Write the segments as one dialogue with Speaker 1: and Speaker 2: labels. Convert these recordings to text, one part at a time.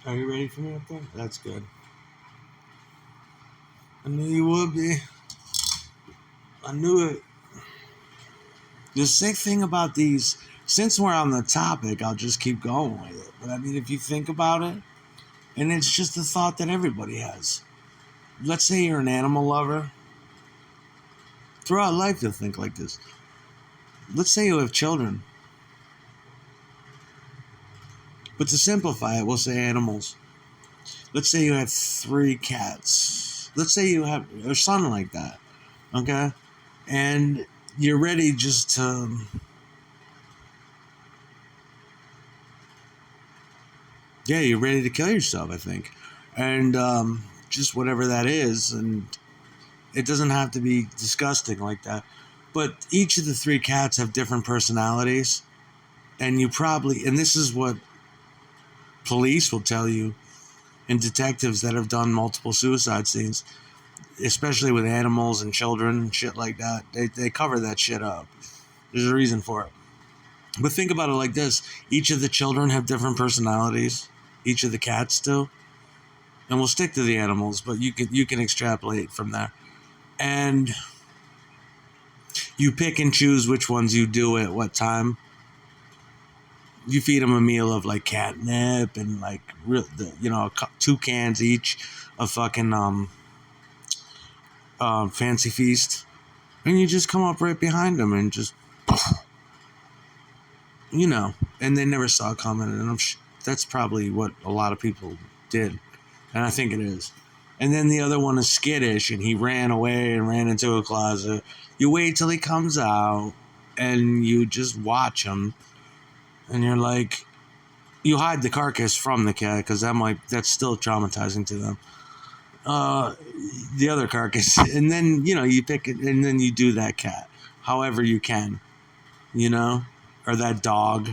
Speaker 1: Are you ready for me up there? That's good. I knew you would be. I knew it. The sick thing about these, since we're on the topic, I'll just keep going with it. But I mean, if you think about it, and it's just a thought that everybody has. Let's say you're an animal lover. Throughout life, you'll think like this. Let's say you have children. But to simplify it, we'll say animals. Let's say you have 3 cats. Let's say you have a son like that. Okay? And you're ready just to. Yeah, you're ready to kill yourself, I think. And just whatever that is. And it doesn't have to be disgusting like that. But each of the 3 cats have different personalities. And you probably. And this is what police will tell you, and detectives that have done multiple suicide scenes, especially with animals and children and shit like that. They cover that shit up. There's a reason for it. But think about it like this. Each of the children have different personalities. Each of the cats do. And we'll stick to the animals, but you can extrapolate from there. And you pick and choose which ones you do at what time. You feed them a meal of like catnip and like 2 cans each of fucking fancy feast, and you just come up right behind them and just and they never saw it coming, and that's probably what a lot of people did, and I think it is. And then the other one is skittish, and he ran away and ran into a closet. You wait till he comes out, and you just watch him, and you're like, you hide the carcass from the cat because that's still traumatizing to them. The other carcass, and then you pick it, and then you do that cat, however you can, or that dog,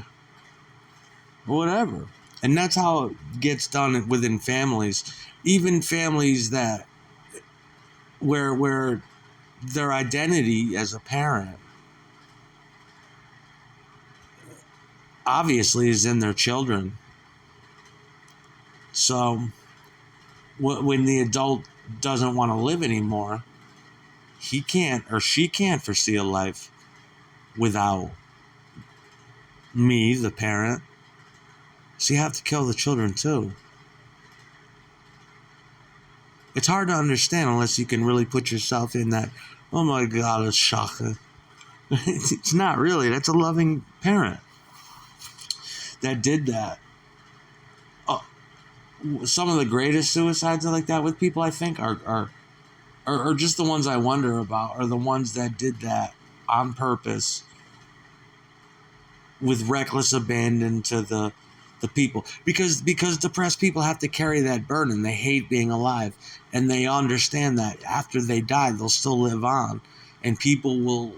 Speaker 1: or whatever. And that's how it gets done within families, even families that where their identity as a parent obviously is in their children. So when the adult doesn't want to live anymore, he can't or she can't foresee a life without me, the parent. So you have to kill the children too. It's hard to understand unless you can really put yourself in that. Oh my God, it's shocking. It's not really. That's a loving parent that did that. Some of the greatest suicides like that with people, I think, are just the ones I wonder about, are the ones that did that on purpose with reckless abandon to the people, because depressed people have to carry that burden. They hate being alive, and they understand that after they die they'll still live on, and people will.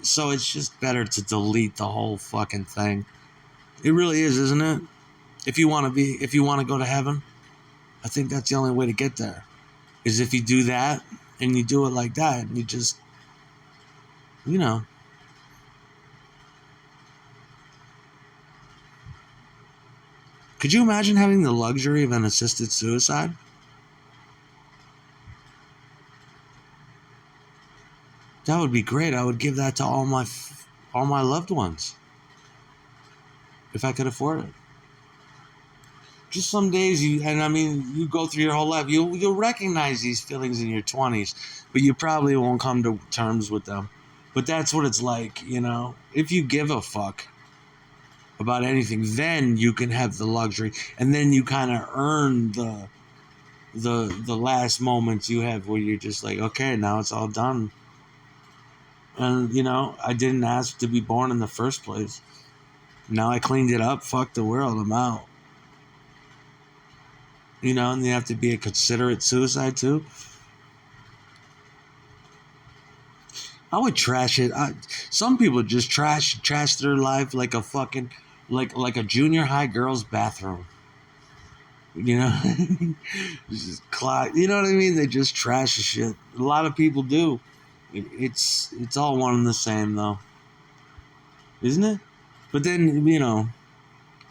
Speaker 1: So it's just better to delete the whole fucking thing. It really is, isn't it? If you want to go to heaven, I think that's the only way to get there, is if you do that, and you do it like that, and you just you know could you imagine having the luxury of an assisted suicide? That would be great. I would give that to all my loved ones if I could afford it. Just some days you go through your whole life, you'll recognize these feelings in your 20s, but you probably won't come to terms with them. But that's what it's like, if you give a fuck about anything, then you can have the luxury, and then you kind of earn the last moments you have where you're just like, okay, now it's all done. And I didn't ask to be born in the first place. Now I cleaned it up. Fuck the world. I'm out. And you have to be a considerate suicide too. I would trash it. Some people just trash their life like a fucking like a junior high girl's bathroom. Just you know what I mean? They just trash the shit. A lot of people do. It's all one and the same though, isn't it? But then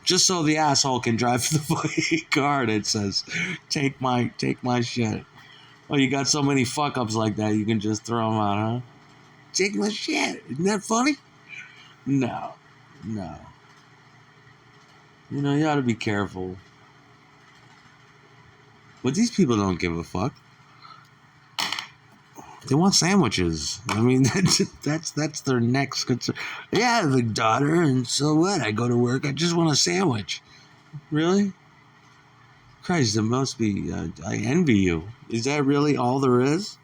Speaker 1: just so the asshole can drive the fucking car that says, take my shit. Oh, you got so many fuck ups like that, you can just throw them out, huh? Take my shit. Isn't that funny? No. No. You know, you ought to be careful. But these people don't give a fuck. They want sandwiches. I mean, that's their next concern. Yeah, I have a daughter, and so what? I go to work. I just want a sandwich. Really? Christ, it must be. I envy you. Is that really all there is?